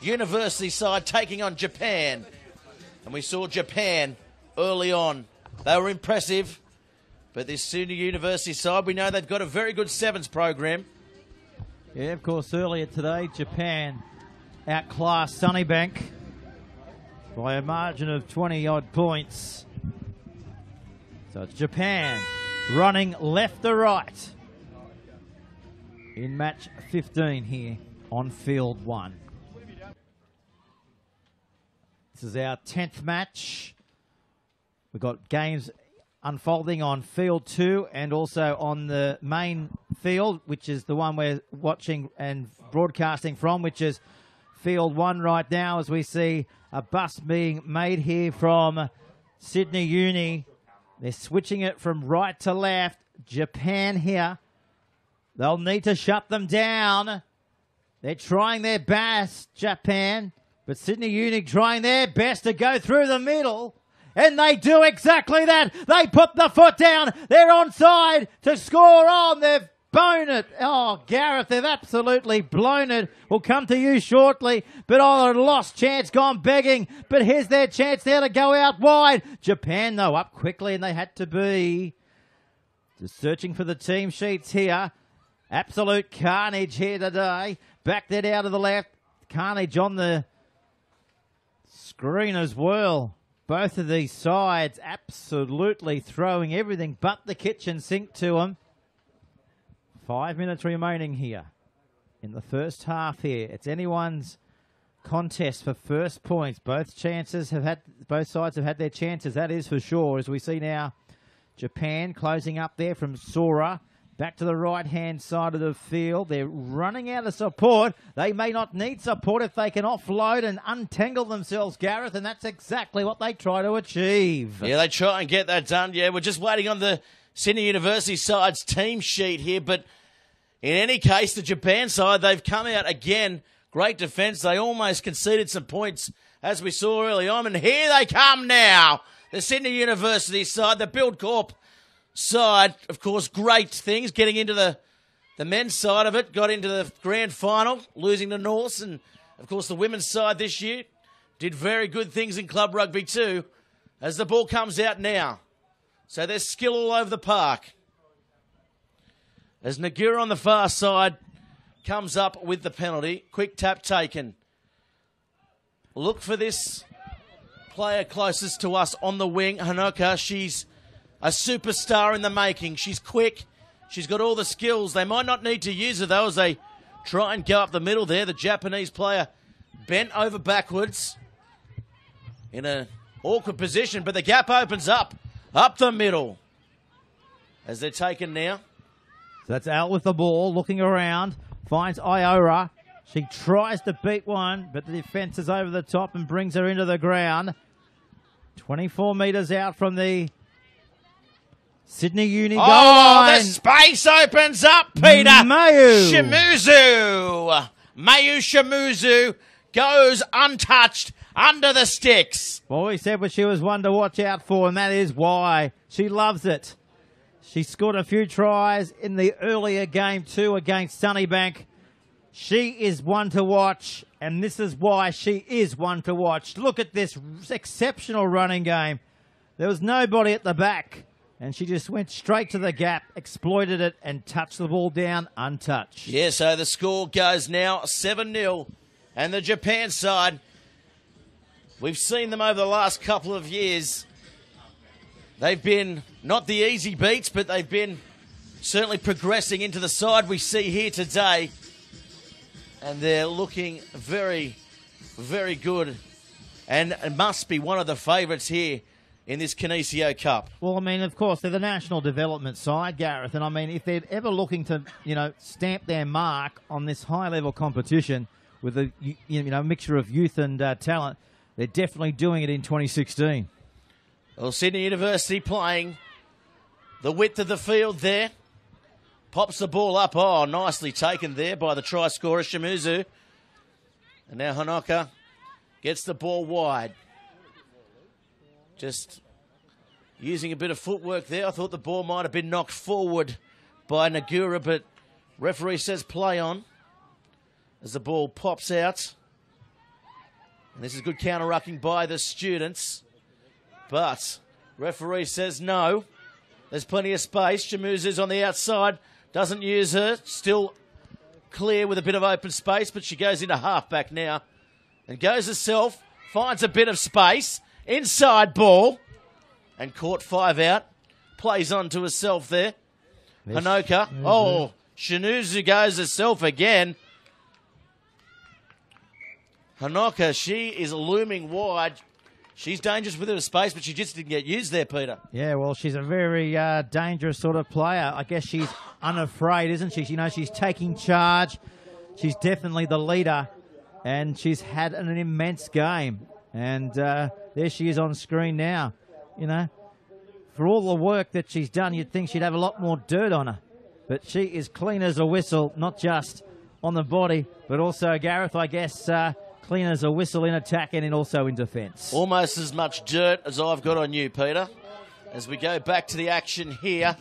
University side taking on Japan. And we saw Japan early on. They were impressive. But this Sydney University side, we know they've got a very good sevens program. Yeah, of course, earlier today, Japan outclassed Sunnybank by a margin of 20-odd points. So it's Japan running left to right in match 15 here on field 1. This is our 10th match. We've got games unfolding on field 2 and also on the main field, which is the one we're watching and broadcasting from, which is field 1 right now, as we see a bust being made here from Sydney Uni. They're switching it from right to left. Japan here. They'll need to shut them down. They're trying their best, Japan, but Sydney Uni trying their best to go through the middle. And they do exactly that. They put the foot down. They're onside to score on. They've blown it. Oh, Gareth, they've absolutely blown it. We'll come to you shortly. But a lost chance gone begging. But here's their chance now to go out wide. Japan, though, up quickly, and they had to be. Just searching for the team sheets here. Absolute carnage here today. Back that out of the left. Carnage on the screen as well. Both of these sides absolutely throwing everything but the kitchen sink to them. 5 minutes remaining here in the first half here. It's anyone's contest for first points. Both sides have had their chances, that is for sure. As we see now, Japan closing up there from Sora. Back to the right-hand side of the field. They're running out of support. They may not need support if they can offload and untangle themselves, Gareth, and that's exactly what they try to achieve. Yeah, they try and get that done. Yeah, we're just waiting on the Sydney University side's team sheet here, but in any case, the Japan side, they've come out again. Great defence. They almost conceded some points, as we saw early on, and here they come now. The Sydney University side, the Build Corp side, of course, great things, getting into the men's side of it, got into the grand final, losing to Norse, and, of course, the women's side this year did very good things in club rugby too, as the ball comes out now. So there's skill all over the park. As Nagura on the far side comes up with the penalty, quick tap taken. Look for this player closest to us on the wing, Hanoka. She's a superstar in the making. She's quick. She's got all the skills. They might not need to use her, though, as they try and go up the middle there. The Japanese player bent over backwards in an awkward position, but the gap opens up the middle as they're taken now. So that's Al with the ball, looking around, finds Iora. She tries to beat one, but the defence is over the top and brings her into the ground. 24 metres out from the Sydney Uni goal line. The space opens up, Peter. Shimuzu. Mayu Shimuzu goes untouched under the sticks. Well, we said she was one to watch out for, and that is why. She loves it. She scored a few tries in the earlier game too against Sunnybank. She is one to watch, and this is why she is one to watch. Look at this exceptional running game. There was nobody at the back, and she just went straight to the gap, exploited it, and touched the ball down untouched. Yeah, so the score goes now 7-0, and the Japan side, we've seen them over the last couple of years. They've been not the easy beats, but they've been certainly progressing into the side we see here today. And they're looking very, very good, and it must be one of the favourites here in this Kinesio Cup. Well, I mean, of course, they're the national development side, Gareth, and I mean, if they're ever looking to, stamp their mark on this high-level competition with a, mixture of youth and talent, they're definitely doing it in 2016. Well, Sydney University playing the width of the field there. Pops the ball up. Oh, nicely taken there by the try scorer, Shimuzu. And now Hanoka gets the ball wide. Just using a bit of footwork there. I thought the ball might have been knocked forward by Nagura, but referee says play on as the ball pops out. And this is good counter-rucking by the students. But referee says no. There's plenty of space. Shamuzu's on the outside. Doesn't use her. Still clear with a bit of open space, but she goes into halfback now. And goes herself. Finds a bit of space. Inside ball. And caught 5 out. Plays on to herself there. Hanoka. Oh, Shamuzu goes herself again. Hanoka, she is looming wide. She's dangerous with her space, but she just didn't get used there, Peter. Yeah, well, she's a very dangerous sort of player. I guess she's unafraid, isn't she? You know, she's taking charge. She's definitely the leader, and she's had an immense game. And there she is on screen now. You know, for all the work that she's done, you'd think she'd have a lot more dirt on her. But she is clean as a whistle, not just on the body, but also, Gareth, I guess, clean as a whistle in attack and also in defence. Almost as much dirt as I've got on you, Peter. As we go back to the action here,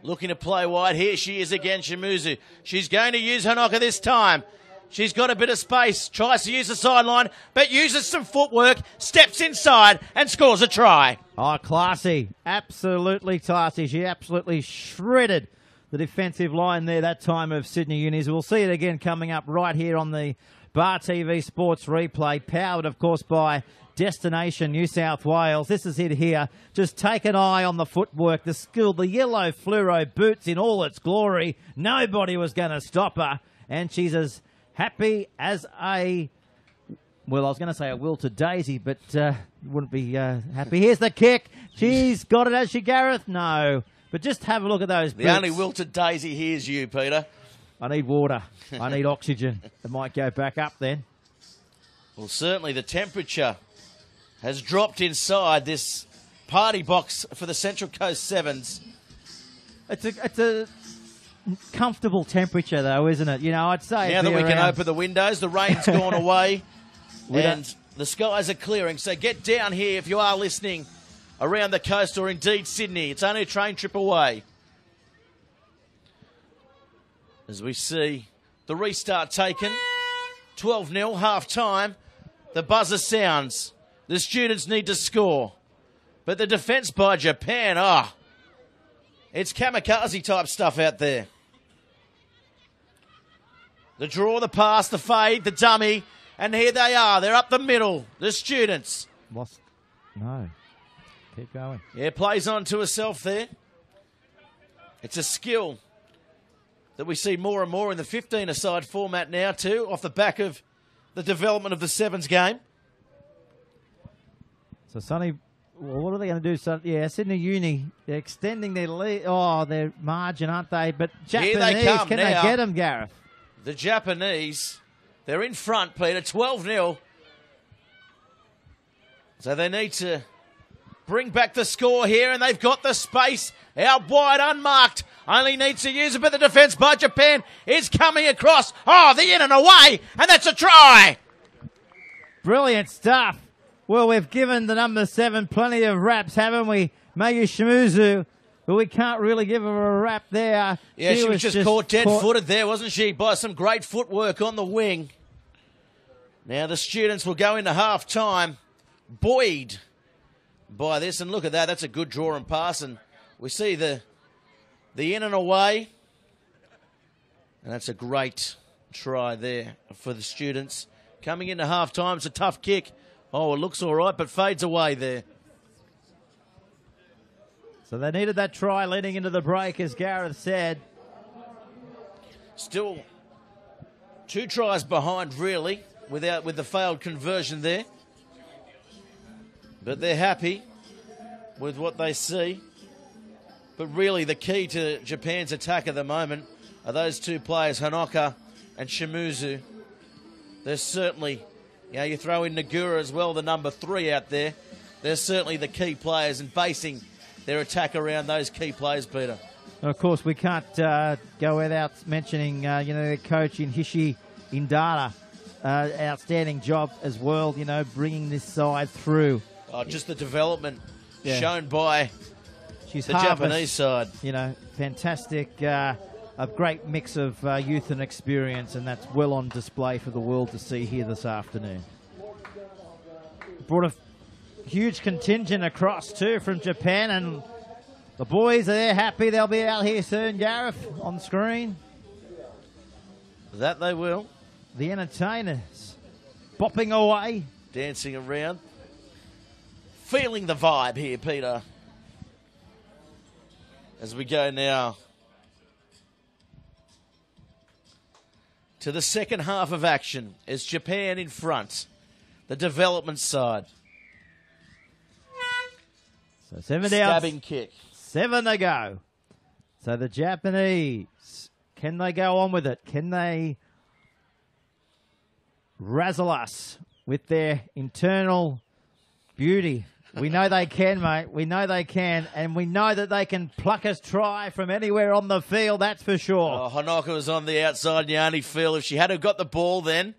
looking to play wide. Here she is again, Shamuzu. She's going to use Hanoka this time. She's got a bit of space, tries to use the sideline, but uses some footwork, steps inside and scores a try. Oh, classy. Absolutely classy. She absolutely shredded the defensive line there that time of Sydney Unis. We'll see it again coming up right here on the Bar TV Sports Replay, powered, of course, by Destination New South Wales. This is it here. Just take an eye on the footwork, the skill, the yellow fluoro boots in all its glory. Nobody was going to stop her, and she's as happy as a... Well, I was going to say a wilted daisy, but wouldn't be happy. Here's the kick. She's got it, has she, Gareth? No. But just have a look at those boots. The only wilted daisy here is you, Peter. I need water. I need oxygen. It might go back up then. Well, certainly the temperature has dropped inside this party box for the Central Coast Sevens. It's a comfortable temperature, though, isn't it? You know, I'd say... Now that we can open the windows, the rain's gone away, and the skies are clearing. So get down here if you are listening around the coast or indeed Sydney. It's only a train trip away. As we see the restart taken, 12-0, half-time. The buzzer sounds. The students need to score. But the defence by Japan, it's kamikaze-type stuff out there. The draw, the pass, the fade, the dummy, and here they are. They're up the middle, the students. Lost. No. Keep going. Yeah, plays on to herself there. It's a skill that we see more and more in the 15-a-side format now too, off the back of the development of the Sevens game. So Sonny, well, what are they going to do? So, yeah, Sydney Uni, they're extending their lead. Oh, their margin, aren't they? But Japanese, here they come can now. They get them, Gareth? The Japanese, they're in front, Peter, 12-0. So they need to bring back the score here, and they've got the space out wide, unmarked. Only needs to use it, but the defence by Japan is coming across. Oh, the in and away, and that's a try. Brilliant stuff. Well, we've given the number 7 plenty of raps, haven't we? Mayu Shimizu, but we can't really give her a rap there. Yeah, she was just caught dead-footed there, wasn't she, by some great footwork on the wing. Now the students will go into half-time, buoyed by this, and look at that. That's a good draw and pass, and we see the in and away, and that's a great try there for the students. Coming into half-time, it's a tough kick. Oh, it looks all right, but fades away there. So they needed that try leading into the break, as Gareth said. Still 2 tries behind, really, with the failed conversion there. But they're happy with what they see. But really, the key to Japan's attack at the moment are those 2 players, Hanoka and Shimizu. They're certainly, you throw in Nagura as well, the number 3 out there. They're certainly the key players and basing their attack around those key players, Peter. Of course, we can't go without mentioning, their coach in Hishi Indara. Outstanding job as well, bringing this side through. Oh, just the development shown by the Japanese side. Fantastic, a great mix of youth and experience, and that's well on display for the world to see here this afternoon. brought a huge contingent across too from Japan, and the boys are there happy they'll be out here soon, Gareth, on screen. That they will. The entertainers bopping away. Dancing around. Feeling the vibe here, Peter. As we go now to the second half of action, as Japan in front, the development side. So 7 down. Stabbing kick. 7 to go. So the Japanese, can they go on with it? Can they razzle us with their internal beauty? We know they can, mate. We know they can. And we know that they can pluck us try from anywhere on the field, that's for sure. Oh, Hanaka was on the outside, and you only feel if she had got the ball then,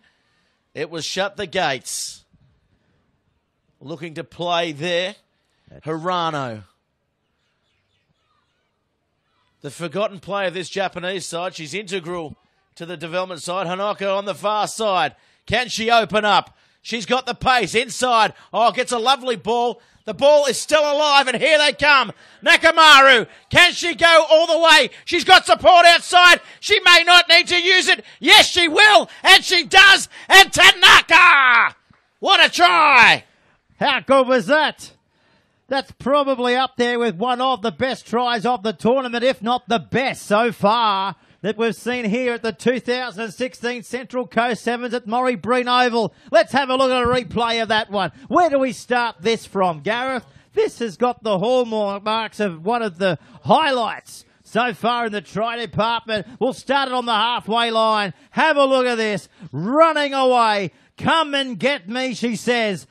it was shut the gates. Looking to play there. Hirano. The forgotten player of this Japanese side. She's integral to the development side. Hanaka on the far side. Can she open up? She's got the pace inside. Oh, gets a lovely ball. The ball is still alive, and here they come. Nakamaru. Can she go all the way? She's got support outside. She may not need to use it. Yes, she will, and she does. And Tanaka! What a try! How good was that? That's probably up there with one of the best tries of the tournament, if not the best so far that we've seen here at the 2016 Central Coast Sevens at Maury Breen Oval. Let's have a look at a replay of that one. Where do we start this from, Gareth? This has got the hallmarks of one of the highlights so far in the try department. We'll start it on the halfway line. Have a look at this. Running away. Come and get me, she says.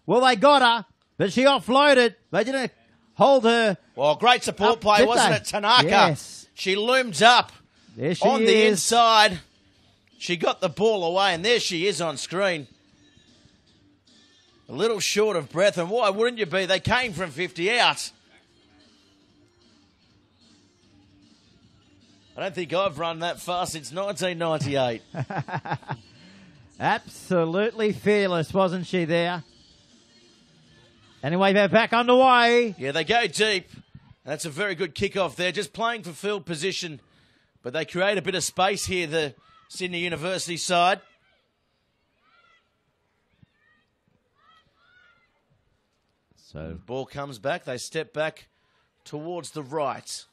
Well, they got her, but she offloaded. They didn't hold her. Well, great support play, wasn't it, Tanaka? Yes. She loomed up. There she on is. the inside. She got the ball away, and there she is on screen. A little short of breath, and why wouldn't you be? They came from 50 out. I don't think I've run that fast since 1998. Absolutely fearless, wasn't she there? Anyway, they're back underway. Yeah, they go deep. That's a very good kickoff there, just playing for field position. But they create a bit of space here, the Sydney University side. So ball comes back. They step back towards the right.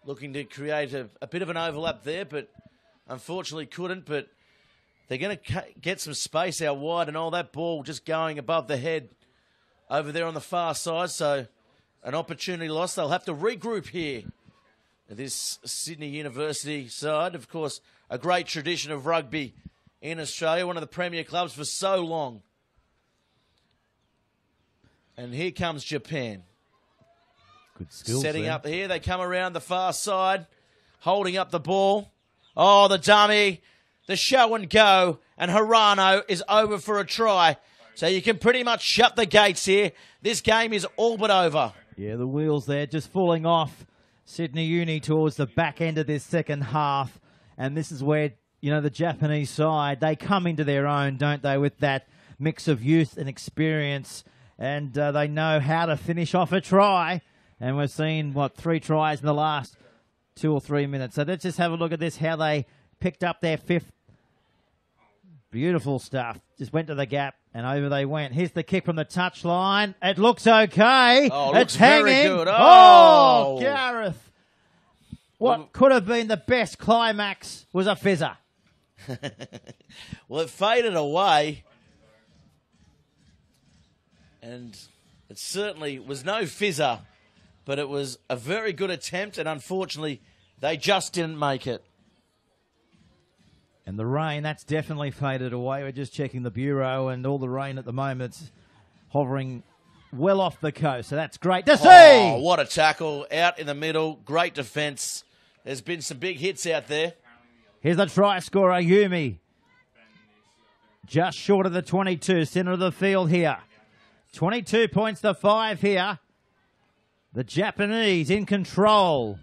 Looking to create a bit of an overlap there, but unfortunately couldn't. But they're going to get some space out wide, and all that ball just going above the head over there on the far side. So an opportunity lost. They'll have to regroup here. This Sydney University side, of course, a great tradition of rugby in Australia, one of the premier clubs for so long. And here comes Japan. Good skills setting there. up here. They come around the far side, holding up the ball. Oh, the dummy, the show and go, and Hirano is over for a try. So you can pretty much shut the gates here. This game is all but over. Yeah, the wheels there just falling off Sydney Uni towards the back end of this second half. And this is where, you know, the Japanese side, they come into their own, don't they, with that mix of youth and experience. And they know how to finish off a try. And we've seen, 3 tries in the last 2 or 3 minutes. So let's just have a look at this, how they picked up their 5th. Beautiful stuff. Just went to the gap, and over they went. Here's the kick from the touchline. It looks okay. Oh, it's looks very hanging. good. Oh, Gareth. What could have been the best climax was a fizzer. Well, it faded away. And it certainly was no fizzer, but it was a very good attempt, and unfortunately, they just didn't make it. And the rain, that's definitely faded away. We're just checking the bureau, and all the rain at the moment's hovering well off the coast. So that's great to see. Oh, what a tackle out in the middle. Great defence. There's been some big hits out there. Here's the try scorer, Yumi. Just short of the 22, centre of the field here. 22 points to 5 here. The Japanese in control.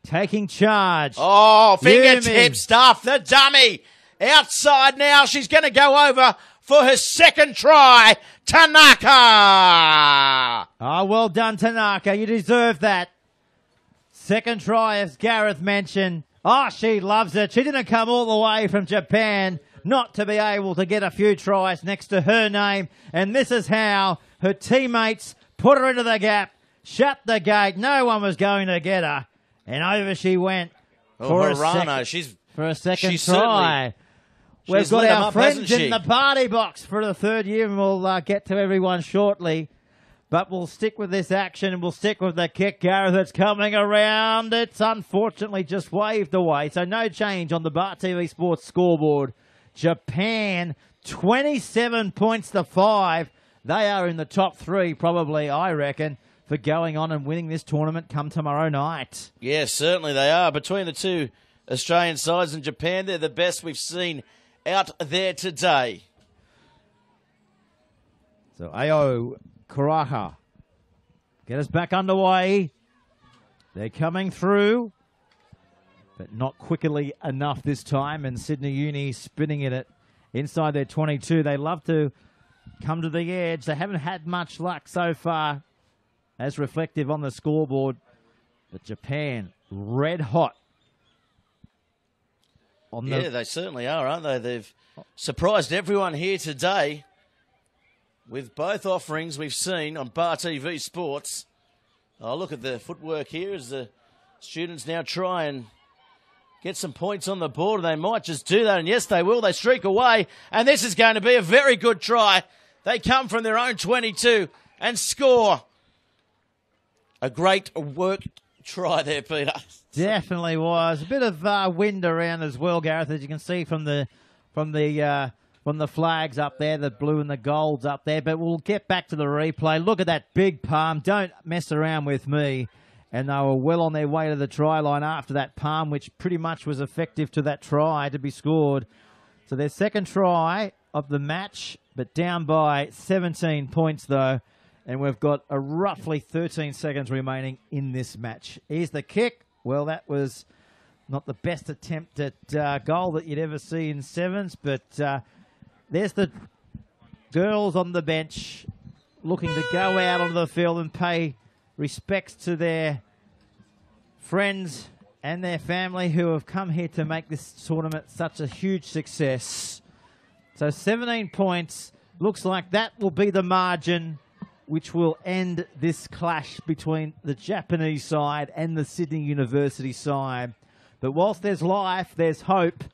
Taking charge. Oh, fingertip Yumi. stuff. The dummy Outside now. She's going to go over for her second try. Tanaka. Oh, well done, Tanaka. You deserve that. Second try, as Gareth mentioned. Oh, she loves it. She didn't come all the way from Japan not to be able to get a few tries next to her name. And this is how her teammates put her into the gap, shut the gate. No one was going to get her. And over she went for a second try. We've got our friends in the party box for the third year, and we'll get to everyone shortly. But we'll stick with this action, and we'll stick with the kick. Gareth, it's coming around. It's unfortunately just waved away. So no change on the Bar TV Sports scoreboard. Japan, 27 points to 5. They are in the top 3, probably, I reckon, for going on and winning this tournament come tomorrow night. Yes, certainly they are. Between the two Australian sides and Japan, they're the best we've seen out there today. So Ao Karaha get us back underway. They're coming through, but not quickly enough this time. And Sydney Uni spinning it inside their 22. They love to come to the edge. They haven't had much luck so far, as reflective on the scoreboard. But Japan, red hot. Yeah, they certainly are, aren't they? They've surprised everyone here today with both offerings we've seen on Bar TV Sports. Oh, look at the footwork here as the students now try and get some points on the board. They might just do that, and yes, they will. They streak away, and this is going to be a very good try. They come from their own 22 and score. A great work try there, Peter. Definitely was. A bit of wind around as well, Gareth, as you can see from the flags up there, the blue and the golds up there. But we'll get back to the replay. Look at that big palm. Don't mess around with me. And they were well on their way to the try line after that palm, which pretty much was effective to that try to be scored. So their second try of the match, but down by 17 points, though. And we've got a roughly 13 seconds remaining in this match. Here's the kick. Well, that was not the best attempt at goal that you'd ever see in sevens, but there's the girls on the bench looking to go out onto the field and pay respects to their friends and their family who have come here to make this tournament such a huge success. So 17 points. Looks like that will be the margin which will end this clash between the Japanese side and the Sydney University side. But whilst there's life, there's hope.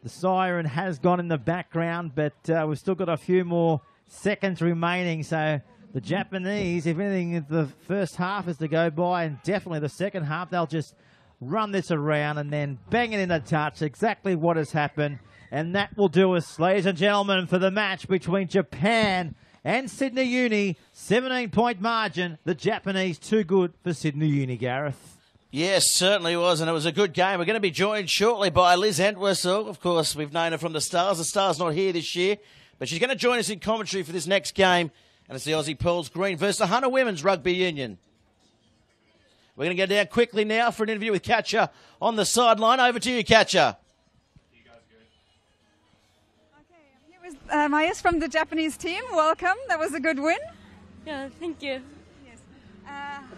The siren has gone in the background, but we've still got a few more seconds remaining. So the Japanese, if anything, the first half is to go by, and definitely the second half, they'll just run this around and then bang it in a touch. Exactly what has happened. And that will do us, ladies and gentlemen, for the match between Japan and Sydney Uni. 17-point margin. The Japanese too good for Sydney Uni, Gareth. Yes, certainly was, and it was a good game. We're going to be joined shortly by Liz Entwistle. Of course, we've known her from the Stars. The Stars not here this year, but she's going to join us in commentary for this next game, and it's the Aussie Pearls Green versus the Hunter Women's Rugby Union. We're going to go down quickly now for an interview with Katja on the sideline. Over to you, Katja. Mayas from the Japanese team, welcome. That was a good win. Yeah, thank you. Yes.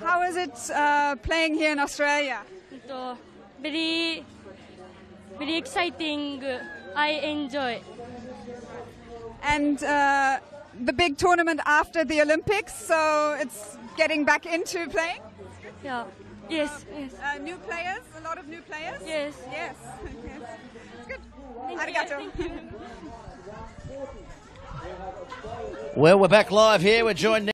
How is it playing here in Australia? Very exciting. I enjoy. And the big tournament after the Olympics, so it's getting back into playing? Yeah. Yes. New players? A lot of new players? Yes. Yes. It's good. Arigato. Thank you. Well, we're back live here. We're joined